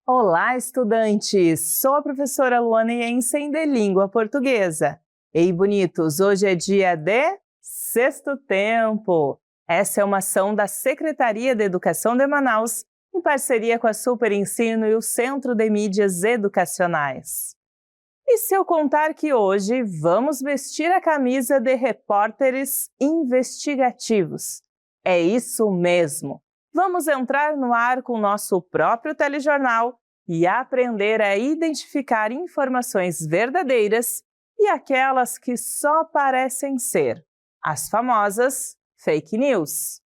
Olá, estudantes! Sou a professora Luana Jensen de Língua Portuguesa. Ei, bonitos! Hoje é dia de Sexto Tempo. Essa é uma ação da Secretaria de Educação de Manaus, em parceria com a Super Ensino e o Centro de Mídias Educacionais. E se eu contar que hoje vamos vestir a camisa de repórteres investigativos? É isso mesmo! Vamos entrar no ar com o nosso próprio telejornal e aprender a identificar informações verdadeiras e aquelas que só parecem ser, as famosas fake news.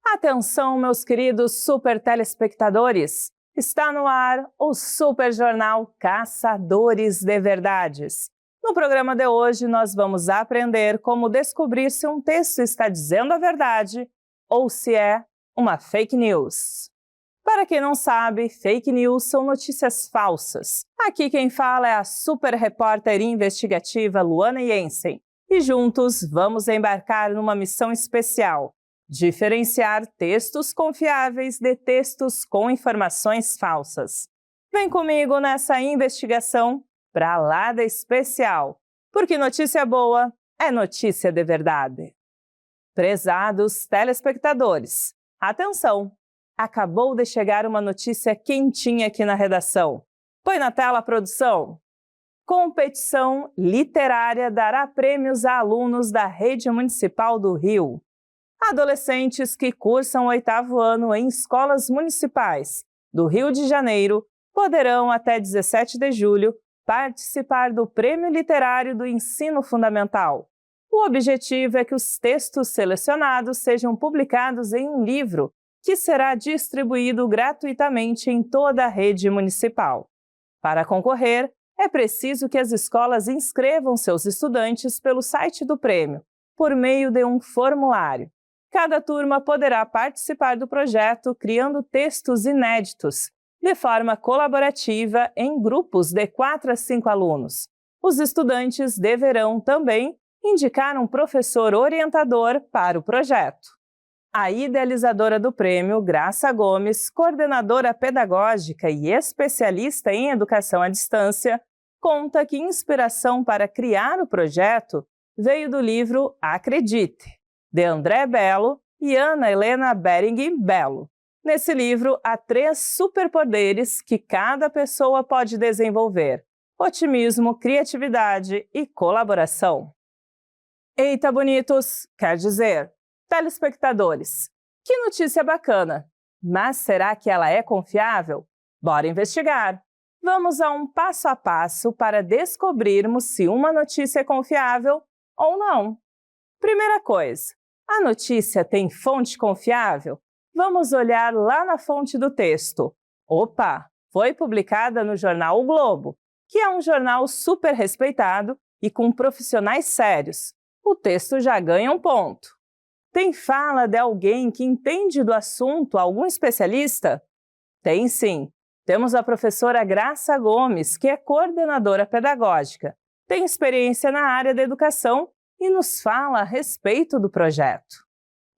Atenção, meus queridos super telespectadores! Está no ar o Super Jornal Caçadores de Verdades. No programa de hoje, nós vamos aprender como descobrir se um texto está dizendo a verdade ou se é uma fake news. Para quem não sabe, fake news são notícias falsas. Aqui quem fala é a super repórter investigativa Luana Jensen. E juntos vamos embarcar numa missão especial: diferenciar textos confiáveis de textos com informações falsas. Vem comigo nessa investigação pra lá da especial, porque notícia boa é notícia de verdade. Prezados telespectadores, atenção! Acabou de chegar uma notícia quentinha aqui na redação. Põe na tela, produção! Competição literária dará prêmios a alunos da Rede Municipal do Rio. Adolescentes que cursam o 8º ano em escolas municipais do Rio de Janeiro poderão, até 17 de julho, participar do Prêmio Literário do Ensino Fundamental. O objetivo é que os textos selecionados sejam publicados em um livro que será distribuído gratuitamente em toda a rede municipal. Para concorrer, é preciso que as escolas inscrevam seus estudantes pelo site do prêmio, por meio de um formulário. Cada turma poderá participar do projeto criando textos inéditos, de forma colaborativa em grupos de 4 a 5 alunos. Os estudantes deverão também indicar um professor orientador para o projeto. A idealizadora do prêmio, Graça Gomes, coordenadora pedagógica e especialista em educação à distância, conta que inspiração para criar o projeto veio do livro Acredite, de André Bello e Ana Helena Bering Bello. Nesse livro, há 3 superpoderes que cada pessoa pode desenvolver: otimismo, criatividade e colaboração. Eita, bonitos! Quer dizer, telespectadores, que notícia bacana! Mas será que ela é confiável? Bora investigar! Vamos a um passo a passo para descobrirmos se uma notícia é confiável ou não. Primeira coisa, a notícia tem fonte confiável? Vamos olhar lá na fonte do texto. Opa! Foi publicada no jornal O Globo, que é um jornal super respeitado e com profissionais sérios. O texto já ganha um ponto. Tem fala de alguém que entende do assunto, algum especialista? Tem sim. Temos a professora Graça Gomes, que é coordenadora pedagógica, tem experiência na área da educação e nos fala a respeito do projeto.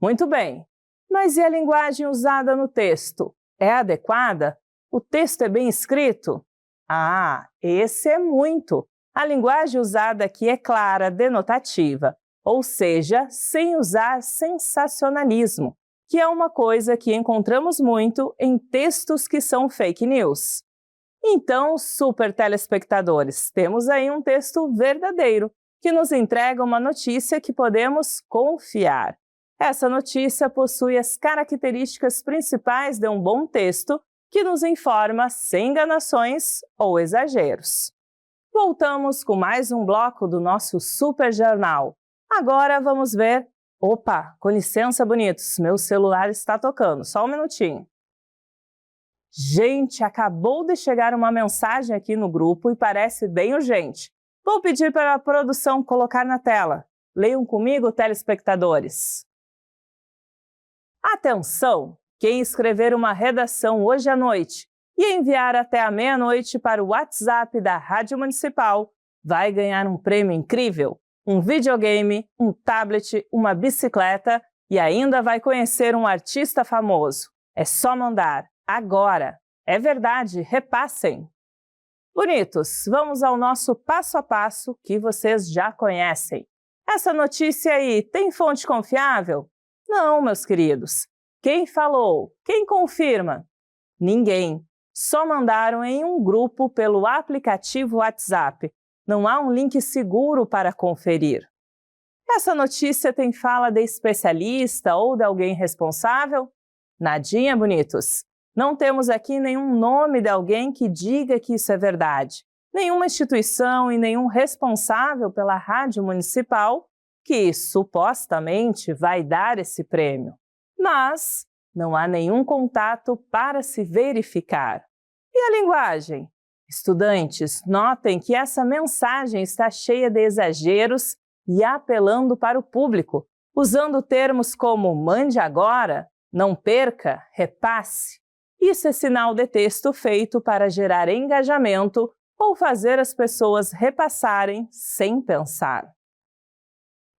Muito bem. Mas e a linguagem usada no texto? É adequada? O texto é bem escrito? Ah, esse é muito! A linguagem usada aqui é clara, denotativa, ou seja, sem usar sensacionalismo, que é uma coisa que encontramos muito em textos que são fake news. Então, super telespectadores, temos aí um texto verdadeiro, que nos entrega uma notícia que podemos confiar. Essa notícia possui as características principais de um bom texto que nos informa sem enganações ou exageros. Voltamos com mais um bloco do nosso Super Jornal. Agora vamos ver... Opa, com licença, bonitos, meu celular está tocando, só um minutinho. Gente, acabou de chegar uma mensagem aqui no grupo e parece bem urgente. Vou pedir para a produção colocar na tela. Leiam comigo, telespectadores. Atenção! Quem escrever uma redação hoje à noite e enviar até a meia-noite para o WhatsApp da Rádio Municipal vai ganhar um prêmio incrível. um videogame, um tablet, uma bicicleta e ainda vai conhecer um artista famoso. É só mandar, agora! É verdade, repassem! Bonitos, vamos ao nosso passo a passo que vocês já conhecem. Essa notícia aí tem fonte confiável? Não, meus queridos. Quem falou? Quem confirma? Ninguém. Só mandaram em um grupo pelo aplicativo WhatsApp. Não há um link seguro para conferir. Essa notícia tem fala de especialista ou de alguém responsável? Nadinha, bonitos. Não temos aqui nenhum nome de alguém que diga que isso é verdade. Nenhuma instituição e nenhum responsável pela rádio municipal que supostamente vai dar esse prêmio. Mas não há nenhum contato para se verificar. E a linguagem? Estudantes, notem que essa mensagem está cheia de exageros e apelando para o público, usando termos como mande agora, não perca, repasse. Isso é sinal de texto feito para gerar engajamento ou fazer as pessoas repassarem sem pensar.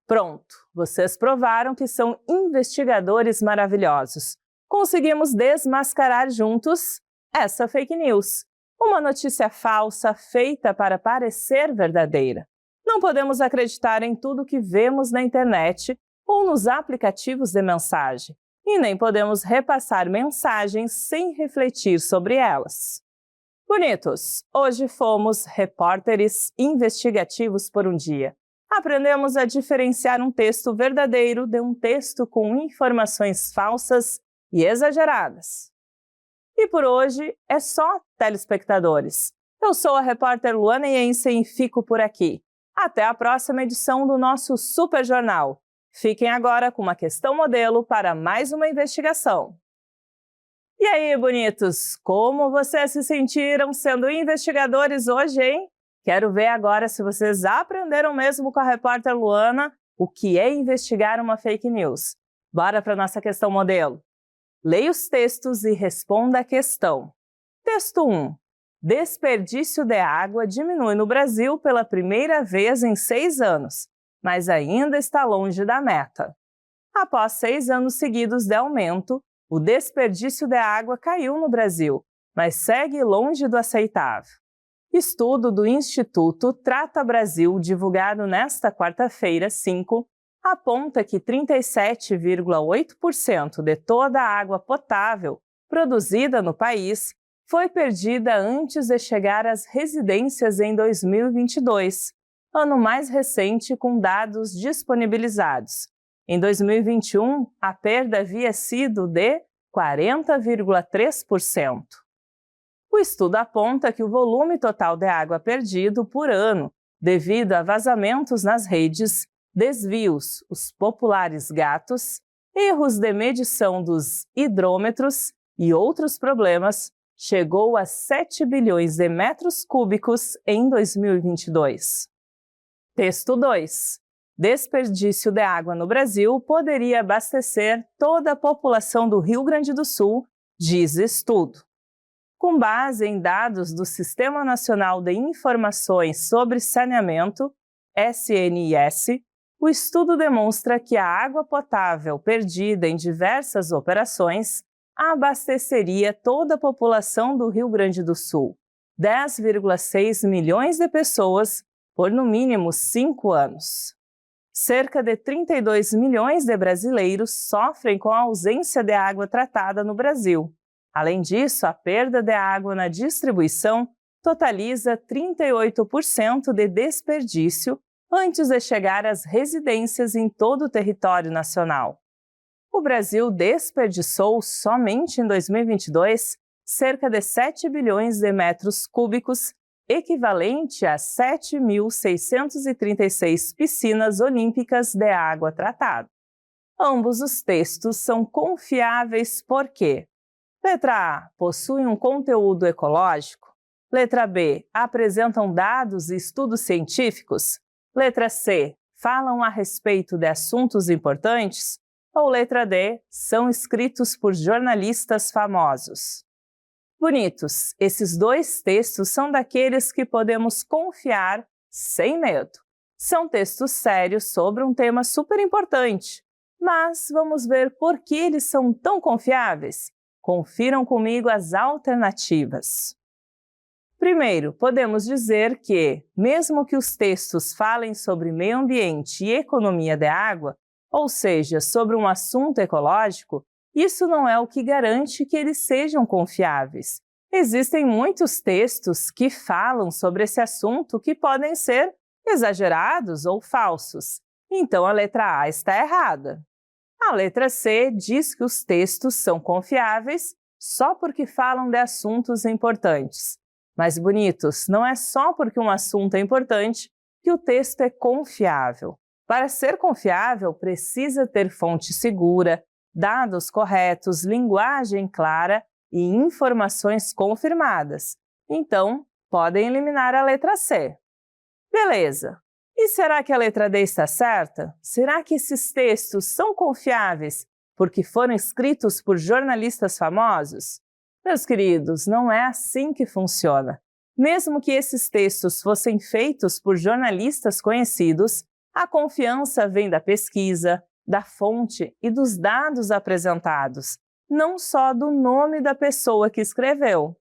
Pronto, vocês provaram que são investigadores maravilhosos. Conseguimos desmascarar juntos essa fake news, uma notícia falsa feita para parecer verdadeira. Não podemos acreditar em tudo que vemos na internet ou nos aplicativos de mensagem, e nem podemos repassar mensagens sem refletir sobre elas. Bonitos, hoje fomos repórteres investigativos por um dia. Aprendemos a diferenciar um texto verdadeiro de um texto com informações falsas e exageradas. E por hoje é só, telespectadores. Eu sou a repórter Luana Jensen e fico por aqui. Até a próxima edição do nosso Super Jornal. Fiquem agora com uma questão modelo para mais uma investigação. E aí, bonitos, como vocês se sentiram sendo investigadores hoje, hein? Quero ver agora se vocês aprenderam mesmo com a repórter Luana o que é investigar uma fake news. Bora para a nossa questão modelo. Leia os textos e responda a questão. Texto 1. Desperdício de água diminui no Brasil pela primeira vez em 6 anos, mas ainda está longe da meta. Após 6 anos seguidos de aumento, o desperdício de água caiu no Brasil, mas segue longe do aceitável. Estudo do Instituto Trata Brasil, divulgado nesta quarta-feira, 5, aponta que 37,8% de toda a água potável produzida no país foi perdida antes de chegar às residências em 2022, ano mais recente com dados disponibilizados. Em 2021, a perda havia sido de 40,3%. O estudo aponta que o volume total de água perdido por ano, devido a vazamentos nas redes, desvios, os populares gatos, erros de medição dos hidrômetros e outros problemas, chegou a 7 bilhões de metros cúbicos em 2022. Texto 2. Desperdício de água no Brasil poderia abastecer toda a população do Rio Grande do Sul, diz estudo. Com base em dados do Sistema Nacional de Informações sobre Saneamento, SNIS, o estudo demonstra que a água potável perdida em diversas operações abasteceria toda a população do Rio Grande do Sul, 10,6 milhões de pessoas, por no mínimo 5 anos. Cerca de 32 milhões de brasileiros sofrem com a ausência de água tratada no Brasil. Além disso, a perda de água na distribuição totaliza 38% de desperdício antes de chegar às residências em todo o território nacional. O Brasil desperdiçou somente em 2022 cerca de 7 bilhões de metros cúbicos, equivalente a 7.636 piscinas olímpicas de água tratada. Ambos os textos são confiáveis porque: letra A, possui um conteúdo ecológico. Letra B, apresentam dados e estudos científicos. Letra C, falam a respeito de assuntos importantes. Ou letra D, são escritos por jornalistas famosos. Bonitos, esses dois textos são daqueles que podemos confiar sem medo. São textos sérios sobre um tema super importante, mas vamos ver por que eles são tão confiáveis? Confiram comigo as alternativas. Primeiro, podemos dizer que, mesmo que os textos falem sobre meio ambiente e economia da água, ou seja, sobre um assunto ecológico, isso não é o que garante que eles sejam confiáveis. Existem muitos textos que falam sobre esse assunto que podem ser exagerados ou falsos. Então, a letra A está errada. A letra C diz que os textos são confiáveis só porque falam de assuntos importantes. Mas, bonitos, não é só porque um assunto é importante que o texto é confiável. Para ser confiável, precisa ter fonte segura, dados corretos, linguagem clara e informações confirmadas. Então, podem eliminar a letra C. Beleza! E será que a letra D está certa? Será que esses textos são confiáveis porque foram escritos por jornalistas famosos? Meus queridos, não é assim que funciona. Mesmo que esses textos fossem feitos por jornalistas conhecidos, a confiança vem da pesquisa, da fonte e dos dados apresentados, não só do nome da pessoa que escreveu.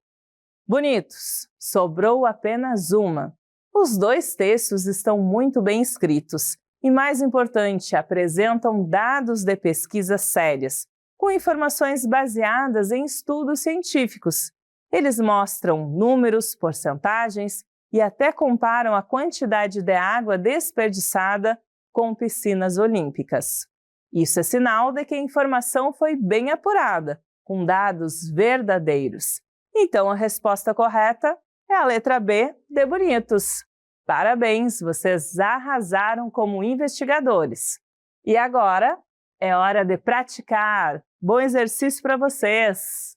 Bonitos, sobrou apenas uma. Os dois textos estão muito bem escritos e, mais importante, apresentam dados de pesquisa sérias, com informações baseadas em estudos científicos. Eles mostram números, porcentagens e até comparam a quantidade de água desperdiçada com piscinas olímpicas. Isso é sinal de que a informação foi bem apurada, com dados verdadeiros. Então, a resposta correta é a letra B, de bonitos. Parabéns, vocês arrasaram como investigadores. E agora é hora de praticar. Bom exercício para vocês!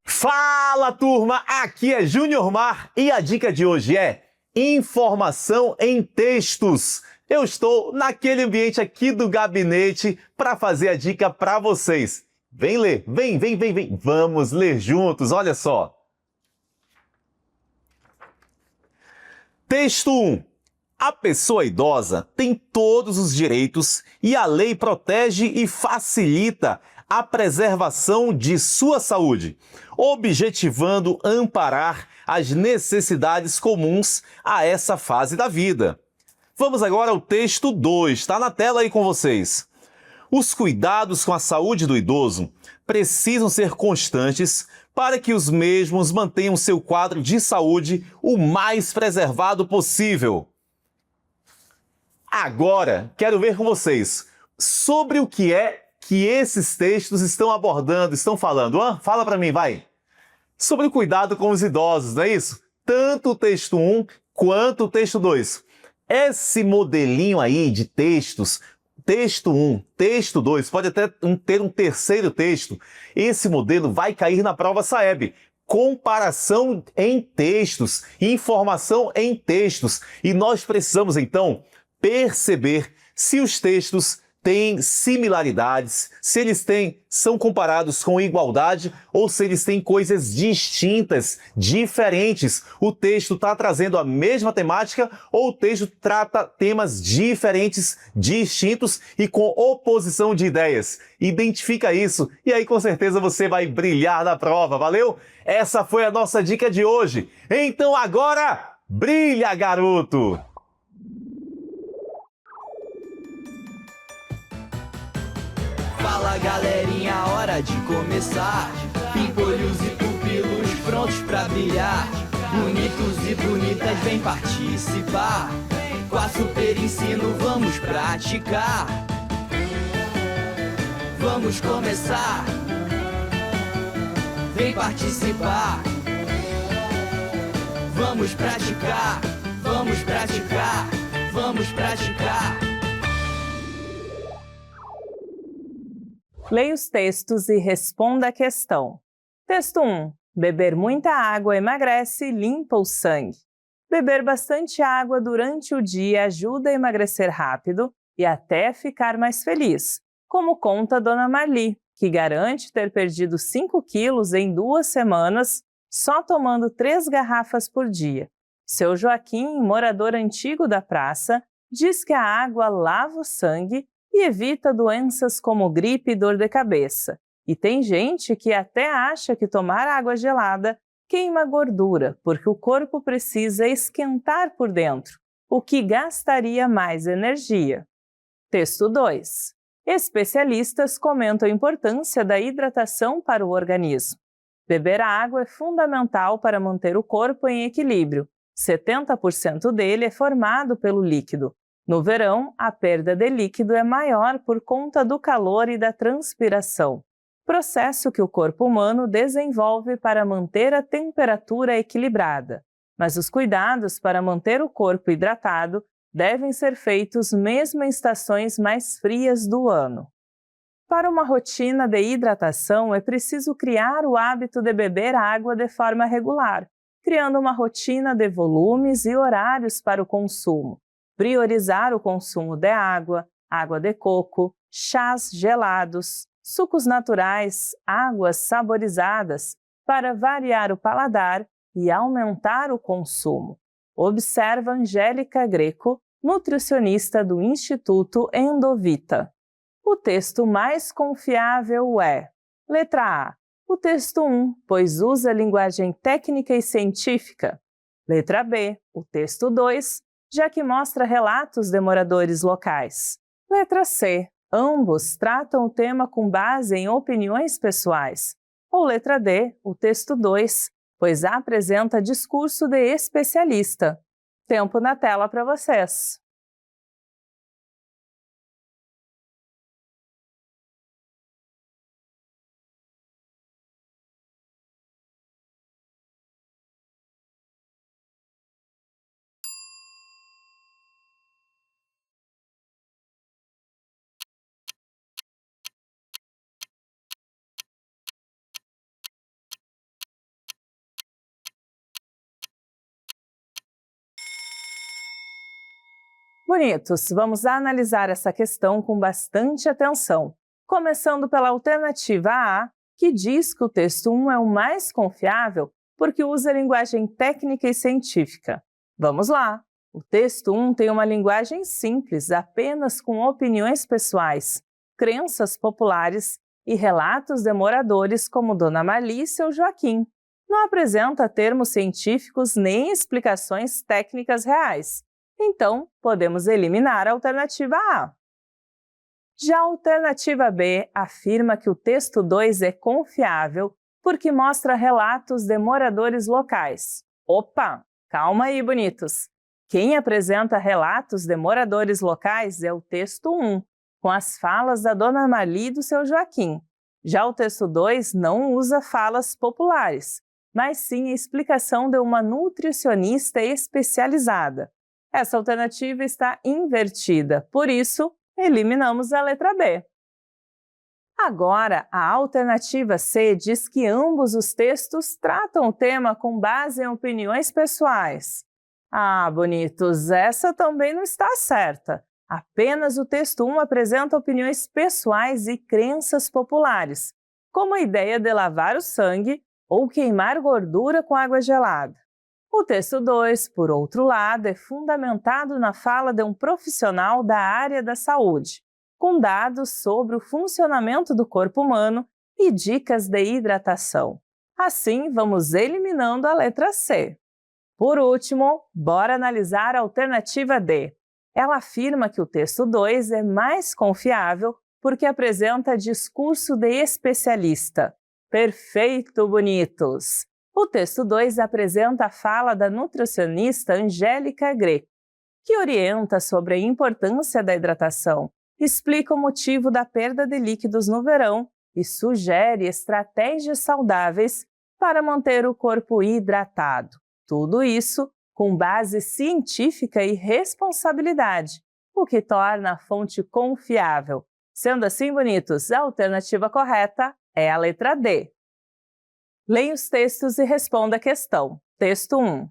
Fala, turma! Aqui é Júnior Mar e a dica de hoje é informação em textos. Eu estou naquele ambiente aqui do gabinete para fazer a dica para vocês. Vem ler, vem. Vamos ler juntos, olha só. Texto 1. A pessoa idosa tem todos os direitos e a lei protege e facilita a preservação de sua saúde, objetivando amparar as necessidades comuns a essa fase da vida. Vamos agora ao texto 2, está na tela aí com vocês. Os cuidados com a saúde do idoso precisam ser constantes para que os mesmos mantenham seu quadro de saúde o mais preservado possível. Agora, quero ver com vocês sobre o que é que esses textos estão abordando, estão falando. Fala para mim, vai! Sobre o cuidado com os idosos, não é isso? Tanto o texto 1 quanto o texto 2. Esse modelinho aí de textos, texto 1, texto 2, pode até ter um terceiro texto. Esse modelo vai cair na prova SAEB. Comparação em textos, informação em textos. E nós precisamos, então, perceber se os textos têm similaridades, se eles são comparados com igualdade ou se eles têm coisas distintas, diferentes. O texto está trazendo a mesma temática ou o texto trata temas diferentes, distintos e com oposição de ideias. Identifica isso e aí com certeza você vai brilhar na prova, valeu? Essa foi a nossa dica de hoje. Então agora, brilha, garoto! Fala, galerinha, hora de começar. Pimpolhos e pupilos prontos pra brilhar. Bonitos e bonitas, vem participar. Com a Super Ensino vamos praticar. Vamos começar. Vem participar. Vamos praticar. Vamos praticar. Vamos praticar. Leia os textos e responda a questão. Texto 1. Beber muita água emagrece e limpa o sangue. Beber bastante água durante o dia ajuda a emagrecer rápido e até ficar mais feliz, como conta Dona Marli, que garante ter perdido 5 quilos em 2 semanas só tomando 3 garrafas por dia. Seu Joaquim, morador antigo da praça, diz que a água lava o sangue e evita doenças como gripe e dor de cabeça. E tem gente que até acha que tomar água gelada queima gordura, porque o corpo precisa esquentar por dentro, o que gastaria mais energia. Texto 2. Especialistas comentam a importância da hidratação para o organismo. Beber água é fundamental para manter o corpo em equilíbrio. 70% dele é formado pelo líquido. No verão, a perda de líquido é maior por conta do calor e da transpiração, processo que o corpo humano desenvolve para manter a temperatura equilibrada. Mas os cuidados para manter o corpo hidratado devem ser feitos mesmo em estações mais frias do ano. Para uma rotina de hidratação, é preciso criar o hábito de beber água de forma regular, criando uma rotina de volumes e horários para o consumo. Priorizar o consumo de água, água de coco, chás gelados, sucos naturais, águas saborizadas, para variar o paladar e aumentar o consumo. Observa Angélica Greco, nutricionista do Instituto Endovita. O texto mais confiável é: letra A, o texto 1, pois usa linguagem técnica e científica. Letra B, o texto 2, já que mostra relatos de moradores locais. Letra C, ambos tratam o tema com base em opiniões pessoais. Ou letra D, o texto 2, pois apresenta discurso de especialista. Tempo na tela para vocês. Bonitos, vamos analisar essa questão com bastante atenção, começando pela alternativa A, que diz que o texto 1 é o mais confiável porque usa linguagem técnica e científica. Vamos lá! O texto 1 tem uma linguagem simples, apenas com opiniões pessoais, crenças populares e relatos de moradores como Dona Marli e seu Joaquim. Não apresenta termos científicos nem explicações técnicas reais. Então, podemos eliminar a alternativa A. Já a alternativa B afirma que o texto 2 é confiável porque mostra relatos de moradores locais. Opa, calma aí, bonitos! Quem apresenta relatos de moradores locais é o texto 1, com as falas da Dona Marli e do seu Joaquim. Já o texto 2 não usa falas populares, mas sim a explicação de uma nutricionista especializada. Essa alternativa está invertida, por isso, eliminamos a letra B. Agora, a alternativa C diz que ambos os textos tratam o tema com base em opiniões pessoais. Ah, bonitos, essa também não está certa. Apenas o texto 1 apresenta opiniões pessoais e crenças populares, como a ideia de lavar o sangue ou queimar gordura com água gelada. O texto 2, por outro lado, é fundamentado na fala de um profissional da área da saúde, com dados sobre o funcionamento do corpo humano e dicas de hidratação. Assim, vamos eliminando a letra C. Por último, bora analisar a alternativa D. Ela afirma que o texto 2 é mais confiável porque apresenta discurso de especialista. Perfeito, bonitos! O texto 2 apresenta a fala da nutricionista Angélica Greco, que orienta sobre a importância da hidratação, explica o motivo da perda de líquidos no verão e sugere estratégias saudáveis para manter o corpo hidratado. Tudo isso com base científica e responsabilidade, o que torna a fonte confiável. Sendo assim, bonitos, a alternativa correta é a letra D. Leia os textos e responda a questão. Texto 1.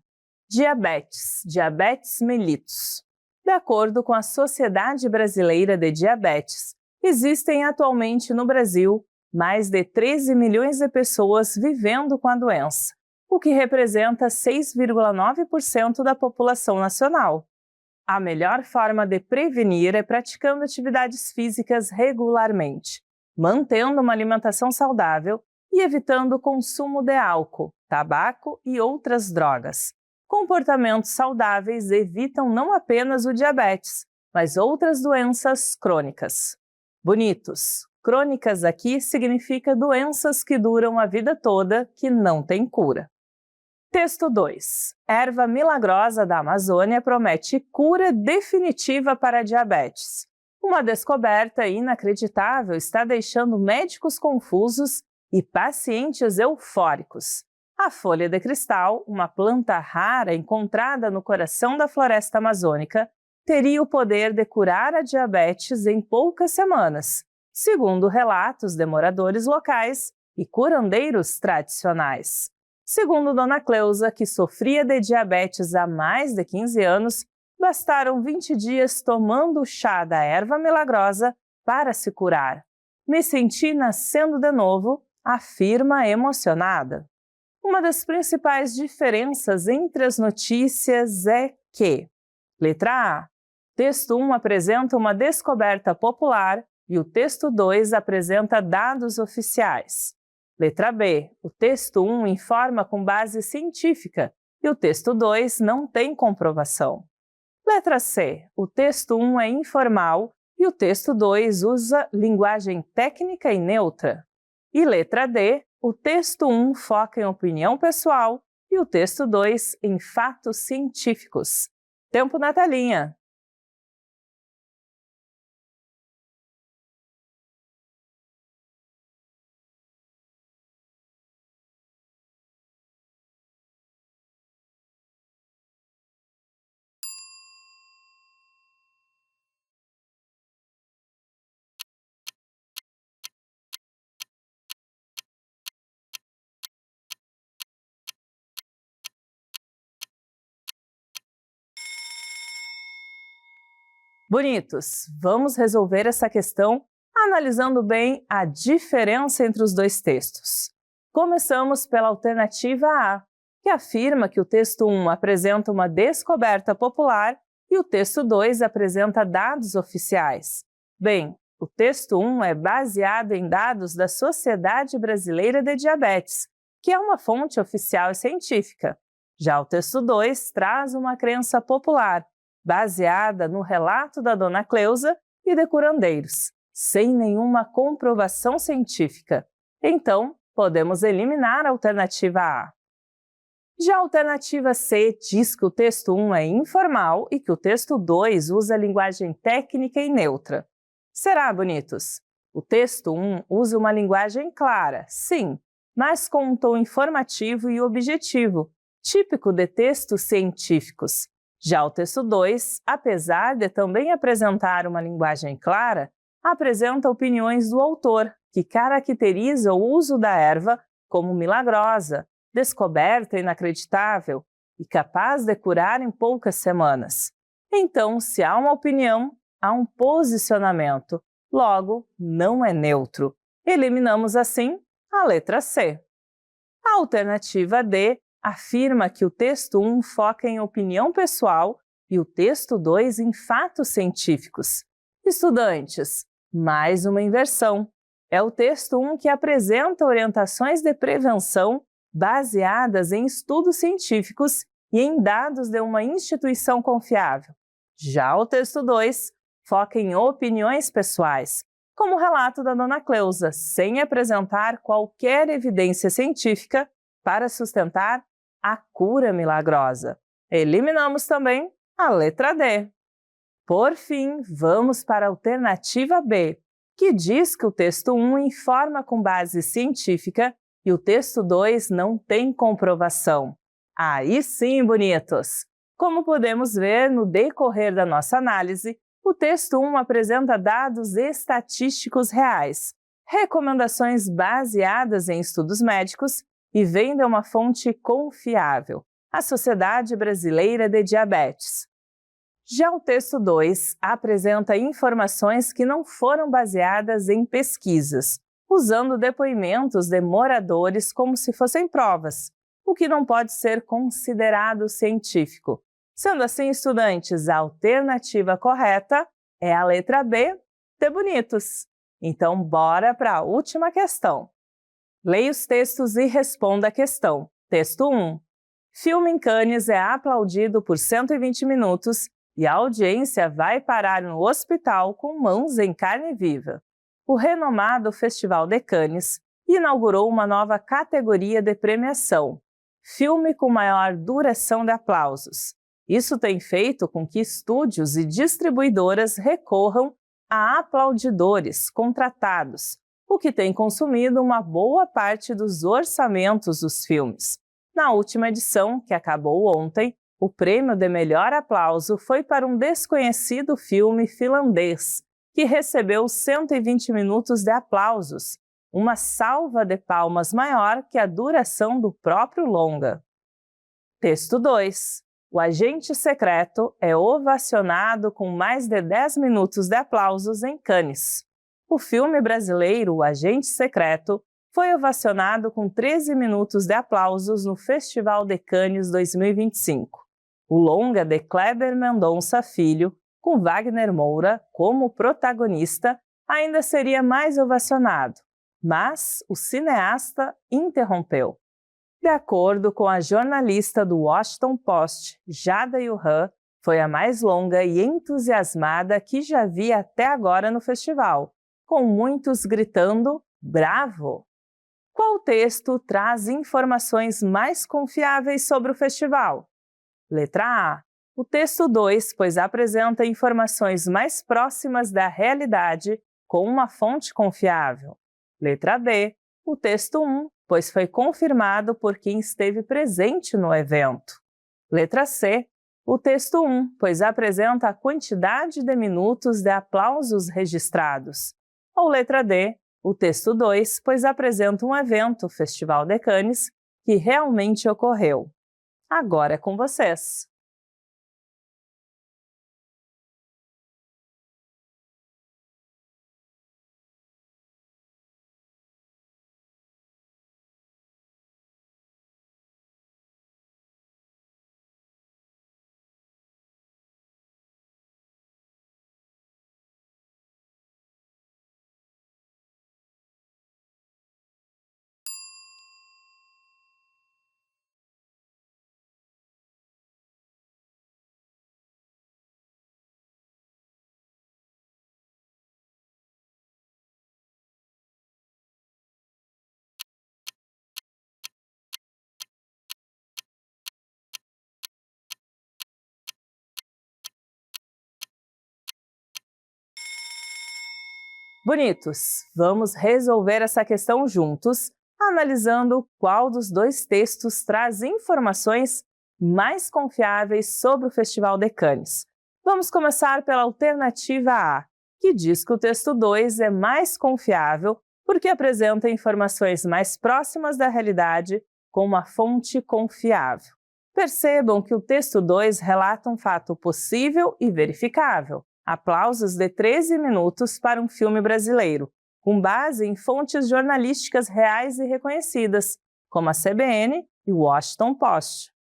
Diabetes mellitus. De acordo com a Sociedade Brasileira de Diabetes, existem atualmente no Brasil mais de 13 milhões de pessoas vivendo com a doença, o que representa 6,9% da população nacional. A melhor forma de prevenir é praticando atividades físicas regularmente, mantendo uma alimentação saudável e evitando o consumo de álcool, tabaco e outras drogas. Comportamentos saudáveis evitam não apenas o diabetes, mas outras doenças crônicas. Bonitos, crônicas aqui significa doenças que duram a vida toda, que não têm cura. Texto 2. Erva milagrosa da Amazônia promete cura definitiva para a diabetes. Uma descoberta inacreditável está deixando médicos confusos e pacientes eufóricos. A folha de cristal, uma planta rara encontrada no coração da floresta amazônica, teria o poder de curar a diabetes em poucas semanas, segundo relatos de moradores locais e curandeiros tradicionais. Segundo Dona Cleusa, que sofria de diabetes há mais de 15 anos, bastaram 20 dias tomando o chá da erva milagrosa para se curar. Me senti nascendo de novo, afirma emocionada. Uma das principais diferenças entre as notícias é que: letra A. Texto 1 apresenta uma descoberta popular e o texto 2 apresenta dados oficiais. Letra B. O texto 1 informa com base científica e o texto 2 não tem comprovação. Letra C. O texto 1 é informal e o texto 2 usa linguagem técnica e neutra. E letra D. O texto 1 foca em opinião pessoal e o texto 2 em fatos científicos. Tempo na telinha! Bonitos, vamos resolver essa questão analisando bem a diferença entre os dois textos. Começamos pela alternativa A, que afirma que o texto 1 apresenta uma descoberta popular e o texto 2 apresenta dados oficiais. Bem, o texto 1 é baseado em dados da Sociedade Brasileira de Diabetes, que é uma fonte oficial e científica. Já o texto 2 traz uma crença popular, baseada no relato da Dona Cleusa e de curandeiros, sem nenhuma comprovação científica. Então, podemos eliminar a alternativa A. Já a alternativa C diz que o texto 1 é informal e que o texto 2 usa linguagem técnica e neutra. Será, bonitos? O texto 1 usa uma linguagem clara, sim, mas com um tom informativo e objetivo, típico de textos científicos. Já o texto 2, apesar de também apresentar uma linguagem clara, apresenta opiniões do autor, que caracteriza o uso da erva como milagrosa, descoberta inacreditável e capaz de curar em poucas semanas. Então, se há uma opinião, há um posicionamento, logo, não é neutro. Eliminamos, assim, a letra C. A alternativa D afirma que o texto 1 foca em opinião pessoal e o texto 2 em fatos científicos. Estudantes, mais uma inversão. É o texto 1 que apresenta orientações de prevenção baseadas em estudos científicos e em dados de uma instituição confiável. Já o texto 2 foca em opiniões pessoais, como o relato da Dona Cleusa, sem apresentar qualquer evidência científica para sustentar a cura milagrosa. Eliminamos também a letra D. Por fim, vamos para a alternativa B, que diz que o texto 1 informa com base científica e o texto 2 não tem comprovação. Aí sim, bonitos! Como podemos ver no decorrer da nossa análise, o texto 1 apresenta dados estatísticos reais, recomendações baseadas em estudos médicos e vem de uma fonte confiável, a Sociedade Brasileira de Diabetes. Já o texto 2 apresenta informações que não foram baseadas em pesquisas, usando depoimentos de moradores como se fossem provas, o que não pode ser considerado científico. Sendo assim, estudantes, a alternativa correta é a letra B, de bonitos. Então, bora para a última questão. Leia os textos e responda a questão. Texto 1. Filme em Cannes é aplaudido por 120 minutos e a audiência vai parar no hospital com mãos em carne viva. O renomado Festival de Cannes inaugurou uma nova categoria de premiação, filme com maior duração de aplausos. Isso tem feito com que estúdios e distribuidoras recorram a aplaudidores contratados, o que tem consumido uma boa parte dos orçamentos dos filmes. Na última edição, que acabou ontem, o prêmio de melhor aplauso foi para um desconhecido filme finlandês, que recebeu 120 minutos de aplausos, uma salva de palmas maior que a duração do próprio longa. Texto 2. O agente secreto é ovacionado com mais de 10 minutos de aplausos em Cannes. O filme brasileiro O Agente Secreto foi ovacionado com 13 minutos de aplausos no Festival de Cannes 2025. O longa de Kleber Mendonça Filho, com Wagner Moura como protagonista, ainda seria mais ovacionado, mas o cineasta interrompeu. De acordo com a jornalista do Washington Post, Jada Yuhan, foi a mais longa e entusiasmada que já vi até agora no festival, com muitos gritando "Bravo!". Qual texto traz informações mais confiáveis sobre o festival? Letra A. O texto 2, pois apresenta informações mais próximas da realidade com uma fonte confiável. Letra B. O texto 1, pois foi confirmado por quem esteve presente no evento. Letra C. O texto 1, pois apresenta a quantidade de minutos de aplausos registrados. Ou letra D. O texto 2, pois apresenta um evento, Festival de Cannes, que realmente ocorreu. Agora é com vocês. Bonitos, vamos resolver essa questão juntos, analisando qual dos dois textos traz informações mais confiáveis sobre o Festival de Cannes. Vamos começar pela alternativa A, que diz que o texto 2 é mais confiável porque apresenta informações mais próximas da realidade com uma fonte confiável. Percebam que o texto 2 relata um fato possível e verificável. Aplausos de 13 minutos para um filme brasileiro, com base em fontes jornalísticas reais e reconhecidas, como a CBN e o Washington Post.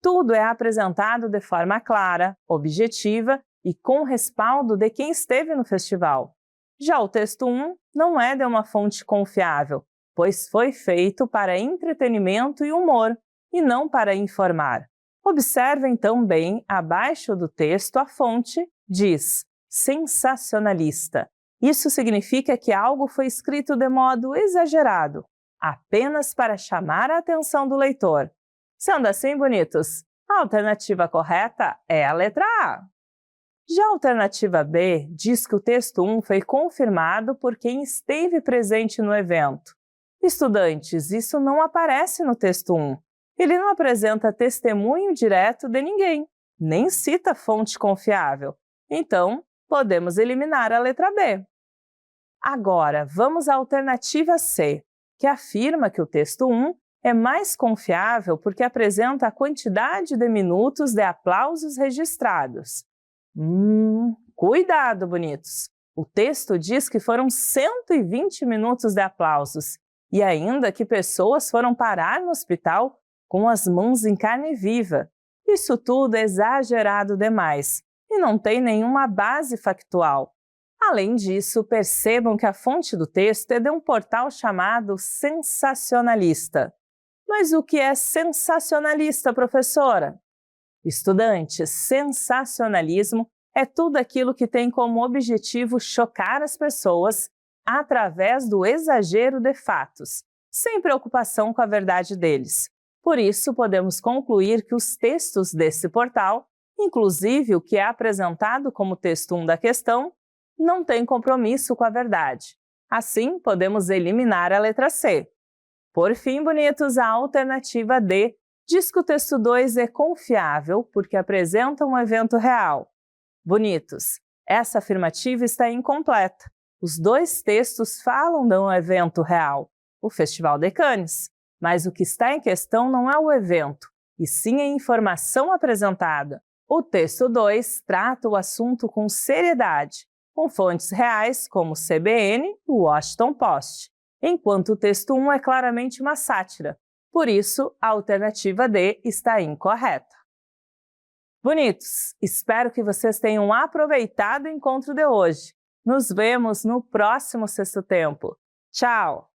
Tudo é apresentado de forma clara, objetiva e com respaldo de quem esteve no festival. Já o texto 1 não é de uma fonte confiável, pois foi feito para entretenimento e humor, e não para informar. Observem então bem, abaixo do texto, a fonte diz sensacionalista. Isso significa que algo foi escrito de modo exagerado, apenas para chamar a atenção do leitor. Sendo assim, bonitos, a alternativa correta é a letra A. Já a alternativa B diz que o texto 1 foi confirmado por quem esteve presente no evento. Estudantes, isso não aparece no texto 1. Ele não apresenta testemunho direto de ninguém, nem cita fonte confiável. Então, podemos eliminar a letra B. Agora, vamos à alternativa C, que afirma que o texto 1 é mais confiável porque apresenta a quantidade de minutos de aplausos registrados. Cuidado, bonitos! O texto diz que foram 120 minutos de aplausos e ainda que pessoas foram parar no hospital com as mãos em carne viva. Isso tudo é exagerado demais e não tem nenhuma base factual. Além disso, percebam que a fonte do texto é de um portal chamado Sensacionalista. Mas o que é sensacionalista, professora? Estudantes, sensacionalismo é tudo aquilo que tem como objetivo chocar as pessoas através do exagero de fatos, sem preocupação com a verdade deles. Por isso, podemos concluir que os textos desse portal, inclusive o que é apresentado como texto 1 da questão, não tem compromisso com a verdade. Assim, podemos eliminar a letra C. Por fim, bonitos, a alternativa D diz que o texto 2 é confiável porque apresenta um evento real. Bonitos, essa afirmativa está incompleta. Os dois textos falam de um evento real, o Festival de Cannes, mas o que está em questão não é o evento, e sim a informação apresentada. O texto 2 trata o assunto com seriedade, com fontes reais como CBN e Washington Post, enquanto o texto 1 é claramente uma sátira. Por isso, a alternativa D está incorreta. Bonitos, espero que vocês tenham aproveitado o encontro de hoje. Nos vemos no próximo Sexto Tempo. Tchau!